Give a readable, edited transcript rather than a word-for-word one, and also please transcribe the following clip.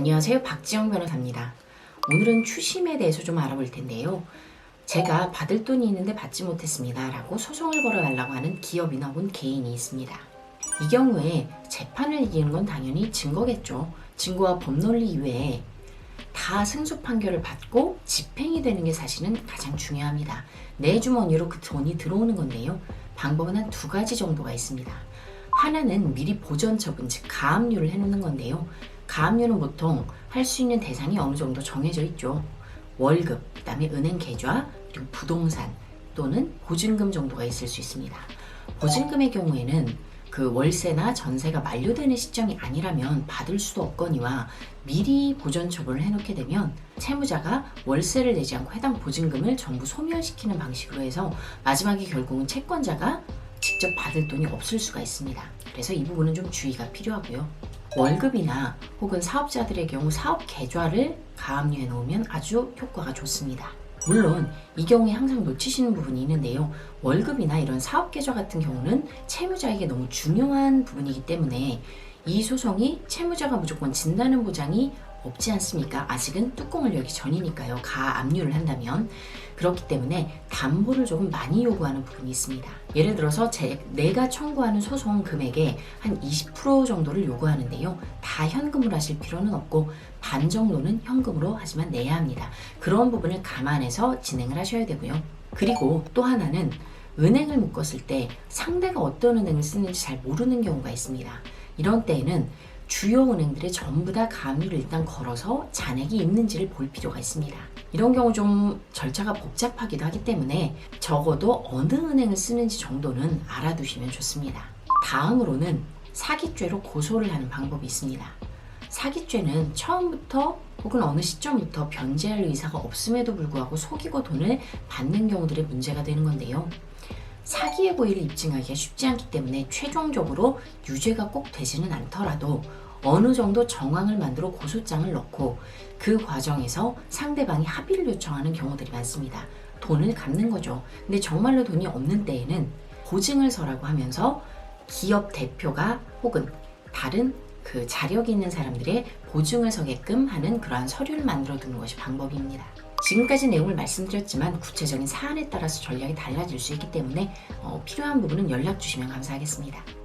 안녕하세요. 박지영 변호사입니다. 오늘은 추심에 대해서 좀 알아볼 텐데요. 제가 받을 돈이 있는데 받지 못했습니다 라고 소송을 걸어달라고 하는 기업이나 혹은 개인이 있습니다. 이 경우에 재판을 이기는 건 당연히 증거겠죠. 증거와 법논리 이외에 다 승소 판결을 받고 집행이 되는 게 사실은 가장 중요합니다. 내 주머니로 그 돈이 들어오는 건데요. 방법은 한 두 가지 정도가 있습니다. 하나는 미리 보전 처분, 즉 가압류를 해놓는 건데요. 가압류는 보통 할 수 있는 대상이 어느 정도 정해져 있죠. 월급, 그 다음에 은행 계좌, 그리고 부동산 또는 보증금 정도가 있을 수 있습니다. 보증금의 경우에는 그 월세나 전세가 만료되는 시점이 아니라면 받을 수도 없거니와 미리 보전 처분을 해놓게 되면 채무자가 월세를 내지 않고 해당 보증금을 전부 소멸시키는 방식으로 해서 마지막에 결국은 채권자가 직접 받을 돈이 없을 수가 있습니다. 그래서 이 부분은 좀 주의가 필요하고요. 월급이나 혹은 사업자들의 경우 사업 계좌를 가압류해 놓으면 아주 효과가 좋습니다. 물론 이 경우에 항상 놓치시는 부분이 있는데요. 월급이나 이런 사업 계좌 같은 경우는 채무자에게 너무 중요한 부분이기 때문에 이 소송이 채무자가 무조건 진다는 보장이 없지 않습니까? 아직은 뚜껑을 열기 전이니까요. 가압류를 한다면. 그렇기 때문에 담보를 조금 많이 요구하는 부분이 있습니다. 예를 들어서 내가 청구하는 소송 금액의 한 20% 정도를 요구하는데요. 다 현금으로 하실 필요는 없고 반 정도는 현금으로 하지만 내야 합니다. 그런 부분을 감안해서 진행을 하셔야 되고요. 그리고 또 하나는 은행을 묶었을 때 상대가 어떤 은행을 쓰는지 잘 모르는 경우가 있습니다. 이런 때에는 주요 은행들의 전부 다 가압류를 일단 걸어서 잔액이 있는지를 볼 필요가 있습니다. 이런 경우 좀 절차가 복잡하기도 하기 때문에 적어도 어느 은행을 쓰는지 정도는 알아두시면 좋습니다. 다음으로는 사기죄로 고소를 하는 방법이 있습니다. 사기죄는 처음부터 혹은 어느 시점부터 변제할 의사가 없음에도 불구하고 속이고 돈을 받는 경우들의 문제가 되는 건데요. 사기의 고의를 입증하기가 쉽지 않기 때문에 최종적으로 유죄가 꼭 되지는 않더라도 어느 정도 정황을 만들어 고소장을 넣고 그 과정에서 상대방이 합의를 요청하는 경우들이 많습니다. 돈을 갚는 거죠. 근데 정말로 돈이 없는 때에는 보증을 서라고 하면서 기업 대표가 혹은 다른 그 자력이 있는 사람들의 보증을 서게끔 하는 그러한 서류를 만들어 두는 것이 방법입니다. 지금까지 내용을 말씀드렸지만 구체적인 사안에 따라서 전략이 달라질 수 있기 때문에 필요한 부분은 연락 주시면 감사하겠습니다.